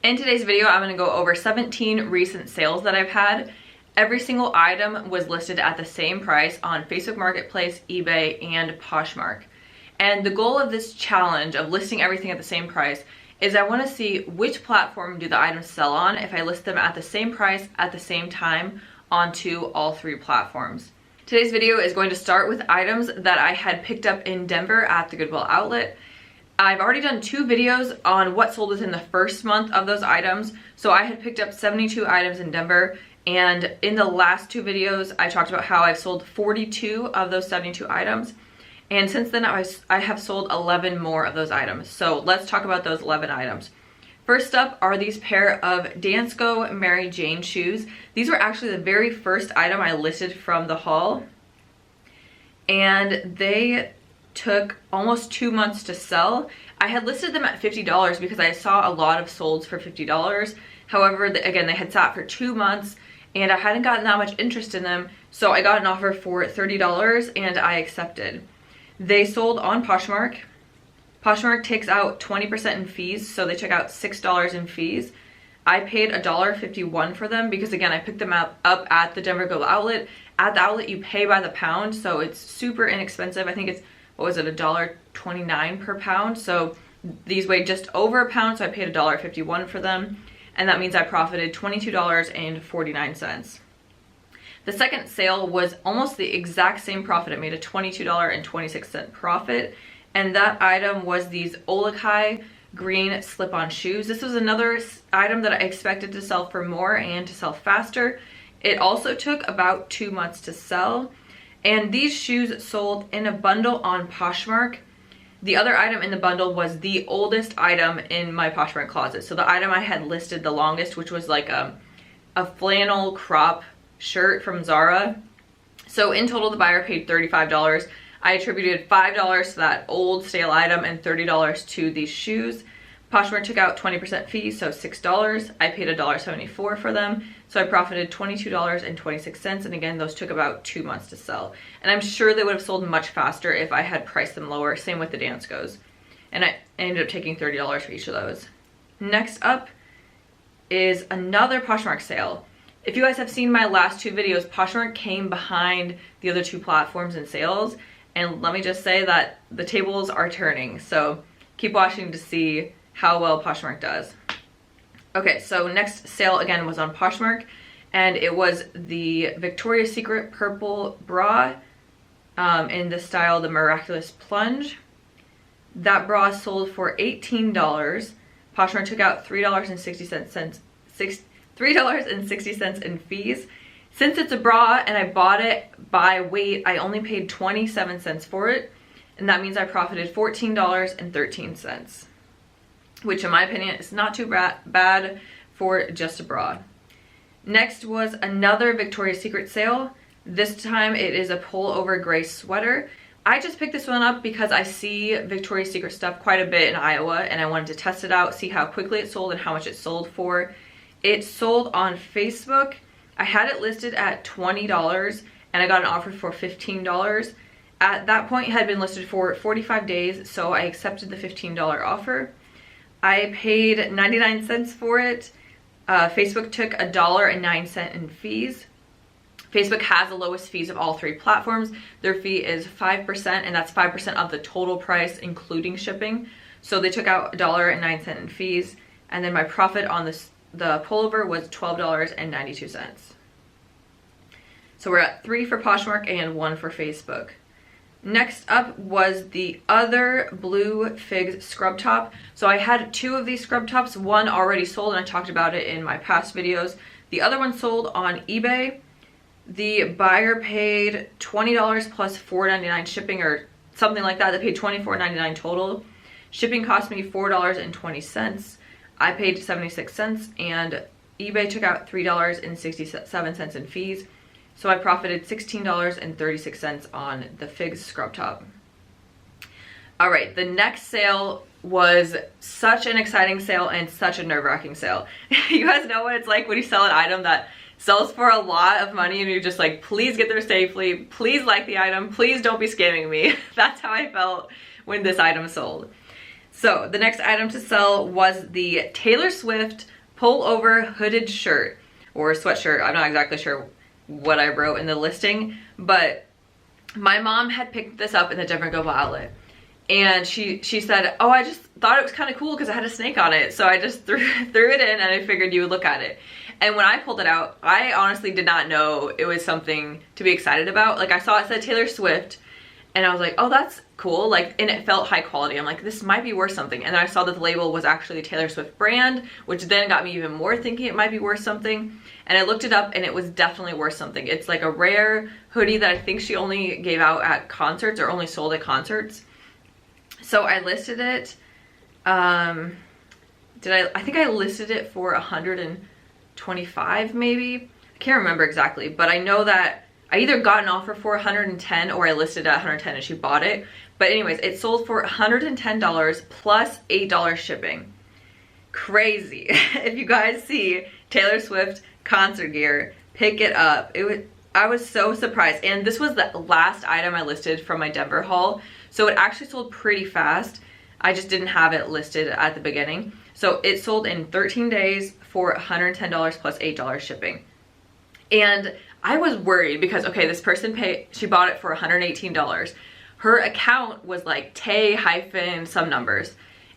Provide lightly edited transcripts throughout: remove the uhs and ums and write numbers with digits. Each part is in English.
In today's video, I'm going to go over 17 recent sales that I've had. Every single item was listed at the same price on Facebook Marketplace, eBay, and Poshmark. And the goal of this challenge of listing everything at the same price is I want to see which platform do the items sell on if I list them at the same price at the same time onto all three platforms. Today's video is going to start with items that I had picked up in Denver at the Goodwill outlet. I've already done 2 videos on what sold within the first month of those items. So I had picked up 72 items in Denver, and in the last 2 videos I talked about how I've sold 42 of those 72 items. And since then I have sold 11 more of those items. So let's talk about those 11 items. First up are these pair of Dansko Mary Jane shoes. These were actually the very first item I listed from the haul. And they took almost 2 months to sell. I had listed them at $50 because I saw a lot of solds for $50. However, again, they had sat for 2 months and I hadn't gotten that much interest in them. So I got an offer for $30 and I accepted. They sold on Poshmark. Poshmark takes out 20% in fees, so they took out $6 in fees. I paid $1.51 for them because, again, I picked them up at the Denver Goodwill outlet. At the outlet, you pay by the pound, so it's super inexpensive. I think it's, what was it, $1.29 per pound. So these weighed just over a pound, so I paid $1.51 for them. And that means I profited $22.49. The second sale was almost the exact same profit. It made a $22.26 profit. And that item was these Olakai green slip-on shoes. This was another item that I expected to sell for more and to sell faster. It also took about 2 months to sell. And these shoes sold in a bundle on Poshmark. The other item in the bundle was the oldest item in my Poshmark closet. So the item I had listed the longest, which was like a flannel crop shirt from Zara. So in total, the buyer paid $35. I attributed $5 to that old stale item and $30 to these shoes. Poshmark took out 20% fees, so $6. I paid $1.74 for them, so I profited $22.26. And again, those took about 2 months to sell. And I'm sure they would have sold much faster if I had priced them lower. Same with the Danskos. And I ended up taking $30 for each of those. Next up is another Poshmark sale. If you guys have seen my last 2 videos, Poshmark came behind the other 2 platforms in sales. And let me just say that the tables are turning. So keep watching to see how well Poshmark does. Okay, so next sale again was on Poshmark, and it was the Victoria's Secret purple bra in the style The Miraculous Plunge. That bra sold for $18. Poshmark took out $3.60 in fees. Since it's a bra and I bought it by weight, I only paid 27 cents for it, and that means I profited $14.13. Which in my opinion is not too bad for just a bra. Next was another Victoria's Secret sale. This time it is a pullover gray sweater. I just picked this one up because I see Victoria's Secret stuff quite a bit in Iowa and I wanted to test it out, see how quickly it sold and how much it sold for. It sold on Facebook. I had it listed at $20 and I got an offer for $15. At that point it had been listed for 45 days, so I accepted the $15 offer. I paid 99 cents for it. Facebook took $1.09 in fees. Facebook has the lowest fees of all 3 platforms. Their fee is 5%, and that's 5% of the total price, including shipping. So they took out $1.09 in fees, and then my profit on the pullover was $12.92. So we're at 3 for Poshmark and 1 for Facebook. Next up was the other blue figs scrub top. So I had 2 of these scrub tops. One already sold and I talked about it in my past videos. The other one sold on eBay. The buyer paid $20 plus $4.99 shipping or something like that. They paid $24.99 total. Shipping cost me $4.20. I paid 76 cents and eBay took out $3.67 in fees. So I profited $16.36 on the figs scrub top. All right, the next sale was such an exciting sale and such a nerve-wracking sale. You guys know what it's like when you sell an item that sells for a lot of money and you're just like, please get there safely, please like the item, please don't be scamming me. That's how I felt when this item sold. So the next item to sell was the Taylor Swift pullover hooded shirt or sweatshirt. I'm not exactly sure what I wrote in the listing, but my mom had picked this up in the Denver Global Outlet. And she said, oh, I just thought it was kind of cool because it had a snake on it. So I just threw it in and I figured you would look at it. And when I pulled it out, I honestly did not know it was something to be excited about. Like I saw it said Taylor Swift and I was like, oh, that's cool. Like, and it felt high quality. I'm like, this might be worth something. And then I saw that the label was actually the Taylor Swift brand, which then got me even more thinking it might be worth something. And I looked it up and it was definitely worth something. It's like a rare hoodie that I think she only gave out at concerts or only sold at concerts. So I listed it, I think I listed it for 125 maybe. I can't remember exactly, but I know that I either got an offer for 110 or I listed it at 110 and she bought it. But anyways, it sold for $110 plus $8 shipping. Crazy. If you guys see Taylor Swift concert gear, pick it up. I was so surprised. And this was the last item I listed from my Denver haul. So it actually sold pretty fast. I just didn't have it listed at the beginning. So it sold in 13 days for $110 plus $8 shipping. And I was worried because, okay, this person she bought it for $118. Her account was like Tay – some numbers.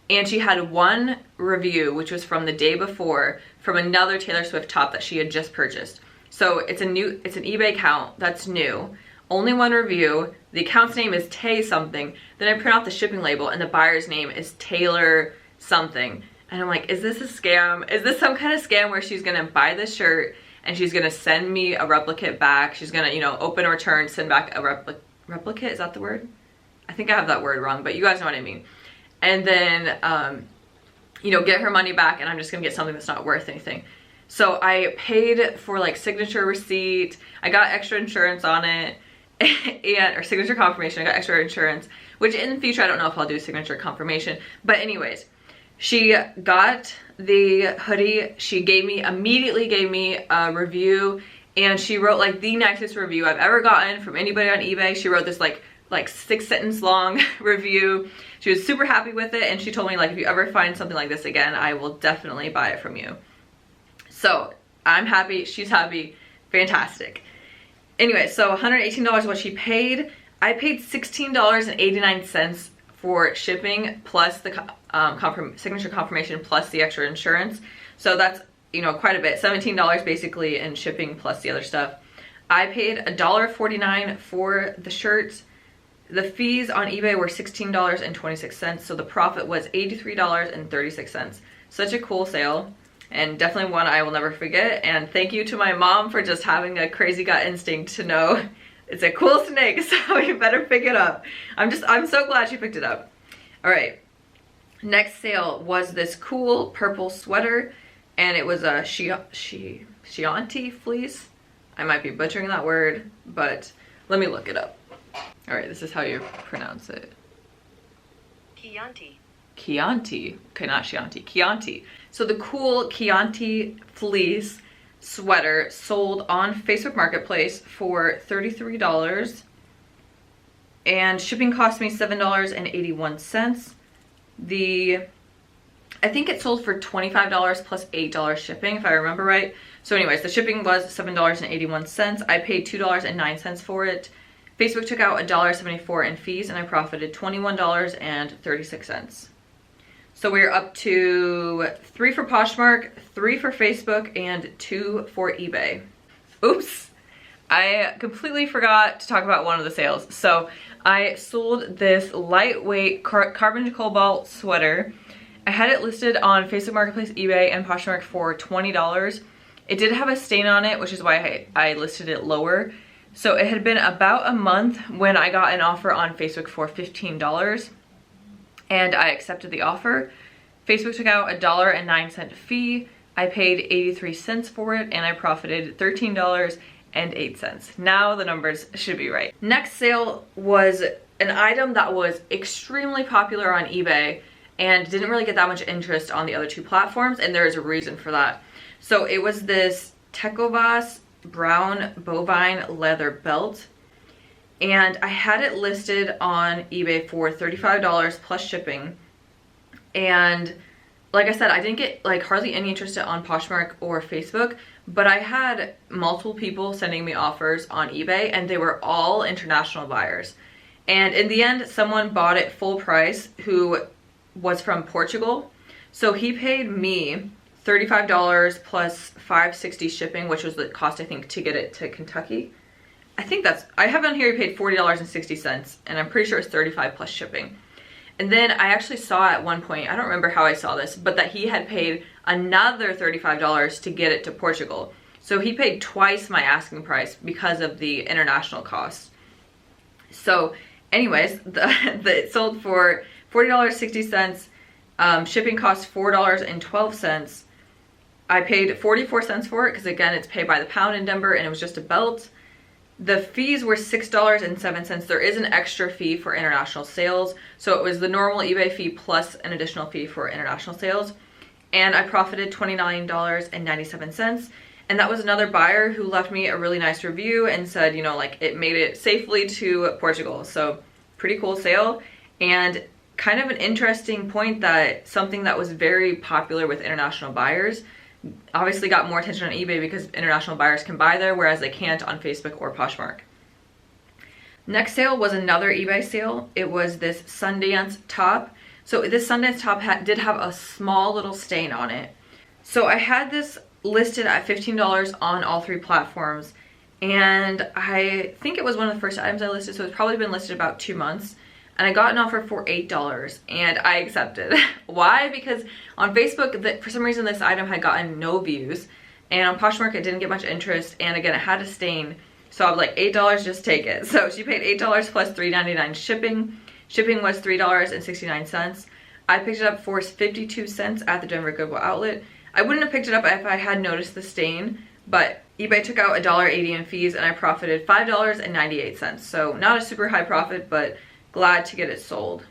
And she had one review, which was from the day before, from another Taylor Swift top that she had just purchased. So it's an eBay account that's new. Only one review. The account's name is Tay something. Then I print off the shipping label and the buyer's name is Taylor something. And I'm like, is this a scam? Is this some kind of scam where she's gonna buy this shirt and she's gonna send me a replicate back? She's gonna, you know, open a return, send back a replicate, is that the word? I think I have that word wrong, but you guys know what I mean. And then, you know, get her money back and I'm just gonna get something that's not worth anything. So I paid for like signature receipt. I got extra insurance on it. Or signature confirmation. I got extra insurance, which in the future I don't know if I'll do signature confirmation, but anyways, she got the hoodie. She immediately gave me a review, and she wrote like the nicest review I've ever gotten from anybody on eBay. She wrote this like 6-sentence long review. She was super happy with it, and she told me like, if you ever find something like this again, I will definitely buy it from you. So I'm happy, she's happy, fantastic. Anyway, so $118 what she paid. I paid $16.89 for shipping plus the signature confirmation plus the extra insurance. So that's, you know, quite a bit. $17 basically in shipping plus the other stuff. I paid $1.49 for the shirts. The fees on eBay were $16.26, so the profit was $83.36. Such a cool sale. And definitely one I will never forget. And thank you to my mom for just having a crazy gut instinct to know it's a cool snake, so you better pick it up. I'm so glad she picked it up. All right, next sale was this cool purple sweater, and it was a Chianti fleece. I might be butchering that word, but let me look it up. All right, this is how you pronounce it. Chianti. Chianti. Okay, not Chianti. Chianti. So the cool Chianti fleece sweater sold on Facebook Marketplace for $33. And shipping cost me $7.81. I think it sold for $25 plus $8 shipping, if I remember right. So anyways, the shipping was $7.81. I paid $2.09 for it. Facebook took out $1.74 in fees, and I profited $21.36. So we're up to 3 for Poshmark, 3 for Facebook, and 2 for eBay. Oops, I completely forgot to talk about one of the sales. So I sold this lightweight carbon cobalt sweater. I had it listed on Facebook Marketplace, eBay, and Poshmark for $20. It did have a stain on it, which is why I listed it lower. So it had been about a month when I got an offer on Facebook for $15, and I accepted the offer. Facebook took out $1.09 fee. I paid 83 cents for it, and I profited $13.08. Now the numbers should be right. Next sale was an item that was extremely popular on eBay and didn't really get that much interest on the other 2 platforms, and there is a reason for that. So it was this Tecovas brown bovine leather belt, and I had it listed on eBay for $35 plus shipping, and like I said, I didn't get like hardly any interest on Poshmark or Facebook, but I had multiple people sending me offers on eBay, and they were all international buyers. And in the end, someone bought it full price who was from Portugal. So he paid me $35 plus $5.60 shipping, which was the cost, I think, to get it to Kentucky. I have on here he paid $40.60, and I'm pretty sure it's $35 plus shipping. And then I actually saw at one point, I don't remember how I saw this, but that he had paid another $35 to get it to Portugal. So he paid twice my asking price because of the international cost. So anyways, it sold for $40.60. Shipping cost $4.12. I paid 44 cents for it because, again, it's paid by the pound in Denver, and it was just a belt. The fees were $6.07. There is an extra fee for international sales. So it was the normal eBay fee plus an additional fee for international sales. And I profited $29.97. And that was another buyer who left me a really nice review and said, you know, like, it made it safely to Portugal. So pretty cool sale. And kind of an interesting point that something that was very popular with international buyers obviously got more attention on eBay because international buyers can buy there, whereas they can't on Facebook or Poshmark. Next sale was another eBay sale. It was this Sundance top. So this Sundance top did have a small little stain on it. So I had this listed at $15 on all 3 platforms, and I think it was one of the first items I listed, so it's probably been listed about 2 months. And I got an offer for $8, and I accepted. Why? Because on Facebook, for some reason, this item had gotten no views, and on Poshmark, it didn't get much interest, and again, it had a stain. So I was like, $8, just take it. So she paid $8 plus $3.99 shipping. Shipping was $3.69. I picked it up for 52 cents at the Denver Goodwill outlet. I wouldn't have picked it up if I had noticed the stain, but eBay took out $1.80 in fees, and I profited $5.98. So not a super high profit, but glad to get it sold.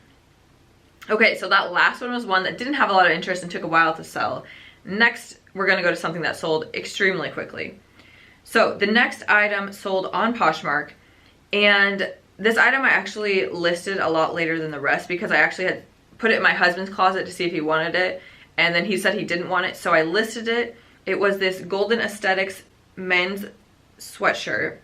Okay, so that last one was one that didn't have a lot of interest and took a while to sell. Next, we're gonna go to something that sold extremely quickly. So the next item sold on Poshmark, and this item I actually listed a lot later than the rest because I actually had put it in my husband's closet to see if he wanted it, and then he said he didn't want it, so I listed it. It was this Golden Aesthetics men's sweatshirt,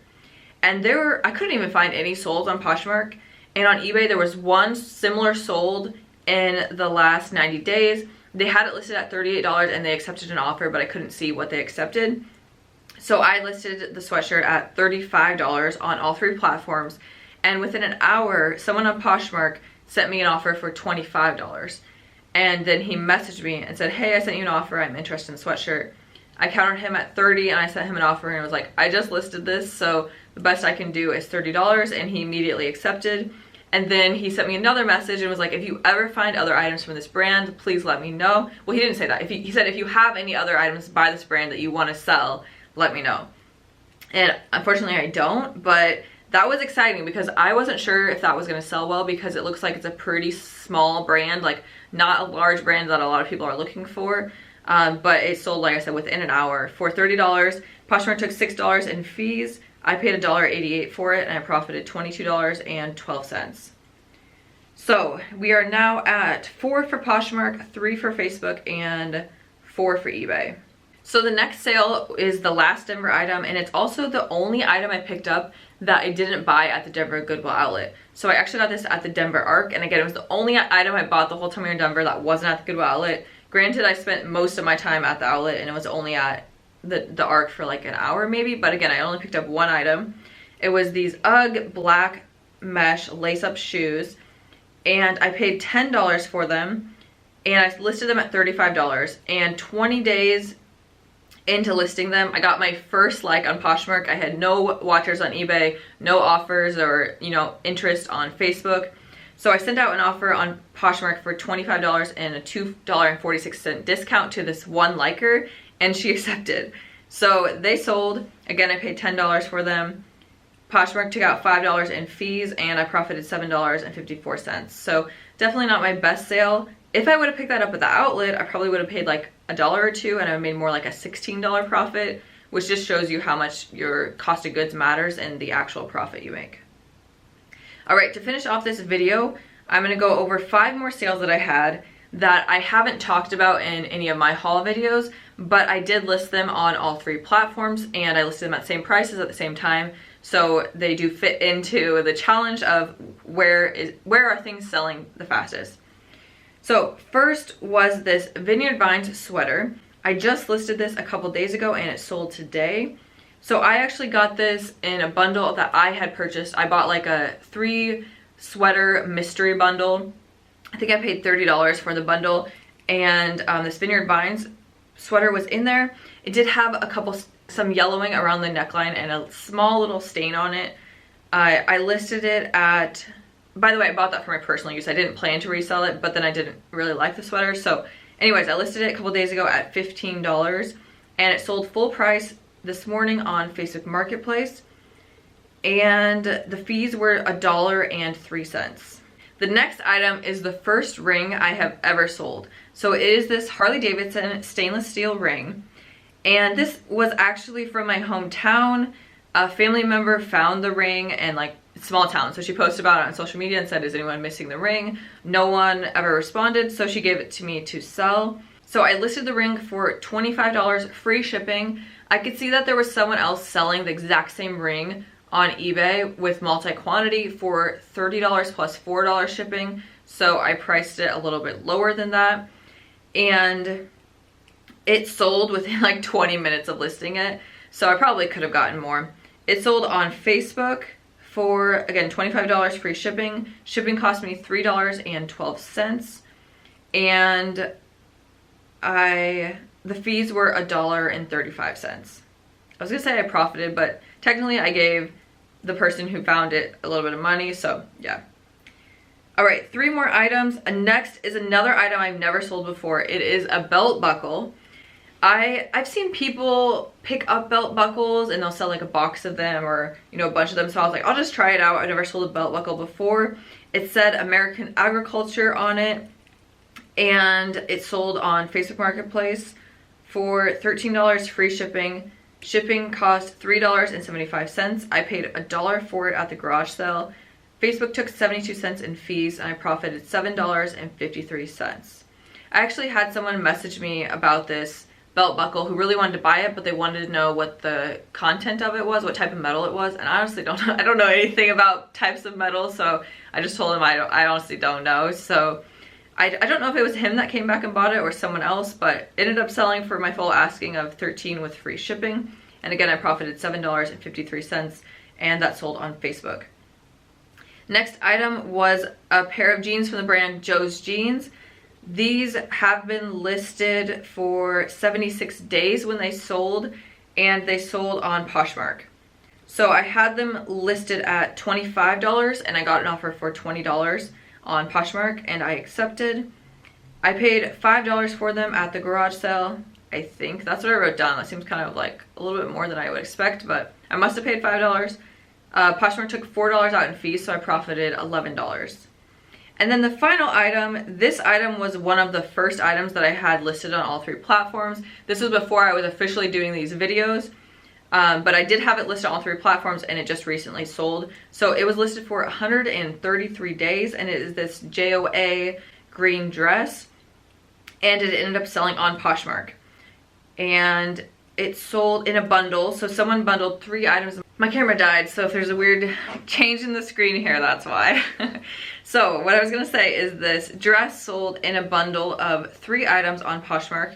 and I couldn't even find any sold on Poshmark. And on eBay, there was one similar sold in the last 90 days. They had it listed at $38 and they accepted an offer, but I couldn't see what they accepted. So I listed the sweatshirt at $35 on all 3 platforms. And within an hour, someone on Poshmark sent me an offer for $25. And then he messaged me and said, hey, I sent you an offer. I'm interested in the sweatshirt. I countered him at $30 and I sent him an offer, and I was like, I just listed this, so the best I can do is $30, and he immediately accepted. And then he sent me another message and was like, if you ever find other items from this brand, please let me know. Well, he didn't say that. He said, if you have any other items by this brand that you want to sell, let me know. And unfortunately I don't, but that was exciting because I wasn't sure if that was going to sell well because it looks like it's a pretty small brand, like not a large brand that a lot of people are looking for. But it sold, like I said, within an hour for $30. Poshmark took $6 in fees. I paid $1.88 for it, and I profited $22.12. So we are now at 4 for Poshmark, 3 for Facebook, and 4 for eBay. So the next sale is the last Denver item, and it's also the only item I picked up that I didn't buy at the Denver Goodwill outlet. So I actually got this at the Denver Arc, and again, it was the only item I bought the whole time we were in Denver that wasn't at the Goodwill outlet. Granted, I spent most of my time at the outlet, and it was only at the Arc for like an hour maybe, but again, I only picked up one item. It was these UGG black mesh lace-up shoes, and I paid $10 for them, and I listed them at $35, and 20 days into listing them, I got my first like on Poshmark. I had no watchers on eBay, no offers or, you know, interest on Facebook. So I sent out an offer on Poshmark for $25 and a $2.46 discount to this one liker, and she accepted. So they sold. Again, I paid $10 for them. Poshmark took out $5 in fees, and I profited $7.54. So definitely not my best sale. If I would have picked that up at the outlet, I probably would have paid like $1 or $2, and I made more like a $16 profit, which just shows you how much your cost of goods matters and the actual profit you make. All right, to finish off this video, I'm gonna go over 5 more sales that I had. that I haven't talked about in any of my haul videos, but I did list them on all 3 platforms, and I listed them at the same prices at the same time. So they do fit into the challenge of where are things selling the fastest. So first was this Vineyard Vines sweater. I just listed this a couple days ago and it sold today. So I actually got this in a bundle that I had purchased. I bought like a 3 sweater mystery bundle. I think I paid $30 for the bundle, and this Vineyard Vines sweater was in there. It did have some yellowing around the neckline and a small little stain on it. I listed it at, by the way, I bought that for my personal use. I didn't plan to resell it, but then I didn't really like the sweater. So anyways, I listed it a couple days ago at $15, and it sold full price this morning on Facebook Marketplace, and the fees were $1.03. The next item is the first ring I have ever sold. So it is this Harley Davidson stainless steel ring. And this was actually from my hometown. A family member found the ring, and like, small town. So she posted about it on social media and said, is anyone missing the ring? No one ever responded. So she gave it to me to sell. So I listed the ring for $25, free shipping. I could see that there was someone else selling the exact same ring on eBay with multi-quantity for $30 plus $4 shipping. So I priced it a little bit lower than that. And it sold within like 20 minutes of listing it. So I probably could have gotten more. It sold on Facebook for, again, $25 free shipping. Shipping cost me $3.12. And the fees were $1.35. I was gonna say I profited, but technically I gave the person who found it a little bit of money, so yeah. All right, 3 more items. Next is another item I've never sold before. It is a belt buckle. I've seen people pick up belt buckles and they'll sell like a box of them, or you know, a bunch of them. So I was like, I'll just try it out. I've never sold a belt buckle before. It said American Agriculture on it, and it sold on Facebook Marketplace for $13 free shipping. Shipping cost $3.75. I paid $1 for it at the garage sale. Facebook took 72 cents in fees, and I profited $7.53. I actually had someone message me about this belt buckle who really wanted to buy it, but they wanted to know what the content of it was, what type of metal it was, and I honestly I don't know anything about types of metal, so I just told him I honestly don't know. So I don't know if it was him that came back and bought it or someone else, but it ended up selling for my full asking of $13 with free shipping. And again, I profited $7.53, and that sold on Facebook. Next item was a pair of jeans from the brand Joe's Jeans. These have been listed for 76 days when they sold, and they sold on Poshmark. So I had them listed at $25, and I got an offer for $20 on Poshmark, and I accepted. I paid $5 for them at the garage sale. I think that's what I wrote down. That seems kind of like a little bit more than I would expect, but I must have paid $5. Poshmark took $4 out in fees, so I profited $11. And then the final item, this item was one of the first items that I had listed on all 3 platforms. This was before I was officially doing these videos, but I did have it listed on all 3 platforms, and it just recently sold. So it was listed for 133 days, and it is this JOA green dress, and it ended up selling on Poshmark. And it sold in a bundle, so someone bundled 3 items. My camera died, so if there's a weird change in the screen here, that's why. So what I was gonna say is this dress sold in a bundle of 3 items on Poshmark,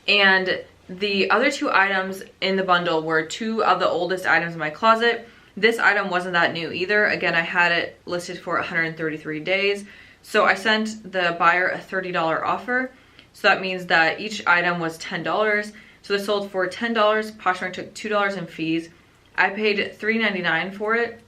and the other 2 items in the bundle were 2 of the oldest items in my closet. This item wasn't that new either. Again, I had it listed for 133 days. So I sent the buyer a $30 offer. So that means that each item was $10. So this sold for $10. Poshmark took $2 in fees. I paid $3.99 for it,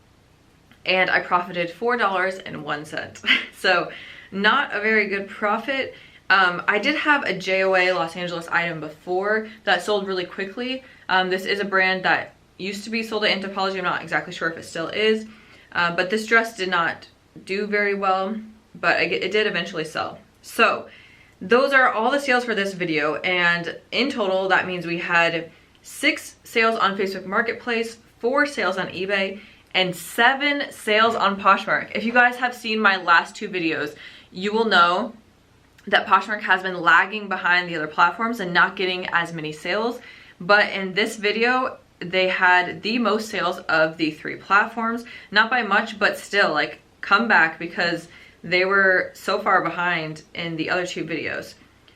and I profited $4.01. So not a very good profit. I did have a JOA Los Angeles item before that sold really quickly. This is a brand that used to be sold at Anthropologie. I'm not exactly sure if it still is, but this dress did not do very well, but it did eventually sell. So those are all the sales for this video, and in total that means we had 6 sales on Facebook Marketplace, 4 sales on eBay, and 7 sales on Poshmark. If you guys have seen my last 2 videos, you will know that Poshmark has been lagging behind the other platforms and not getting as many sales. But in this video, they had the most sales of the 3 platforms. Not by much, but still, like, come back because they were so far behind in the other 2 videos.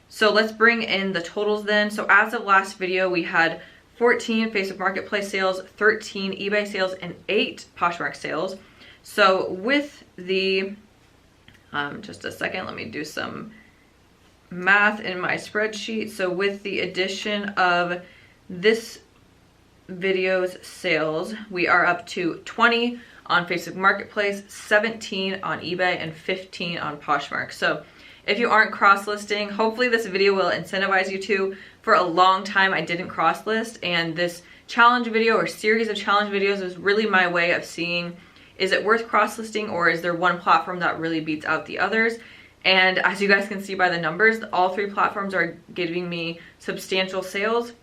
So let's bring in the totals then. So as of last video, we had 14 Facebook Marketplace sales, 13 eBay sales, and 8 Poshmark sales. So with the, just a second, let me do some math in my spreadsheet. So with the addition of this video's sales, we are up to 20 on Facebook Marketplace, 17 on eBay, and 15 on Poshmark. So if you aren't cross-listing, hopefully this video will incentivize you to. For a long time, I didn't cross-list, and this challenge video or series of challenge videos is really my way of seeing, is it worth cross-listing, or is there one platform that really beats out the others? And as you guys can see by the numbers, all 3 platforms are giving me substantial sales,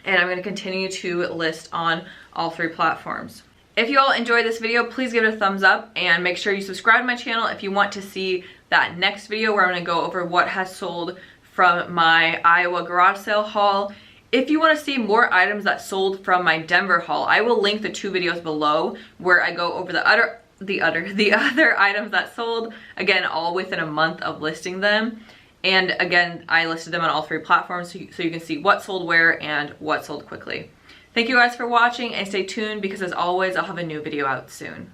and I'm going to continue to list on all 3 platforms. If you all enjoyed this video, please give it a thumbs up and make sure you subscribe to my channel if you want to see that next video where I'm going to go over what has sold from my Iowa garage sale haul. If you want to see more items that sold from my Denver haul, I will link the 2 videos below where I go over the other items that sold, again, all within a month of listing them. And again, I listed them on all 3 platforms so you can see what sold where and what sold quickly. Thank you guys for watching, and stay tuned because as always, I'll have a new video out soon.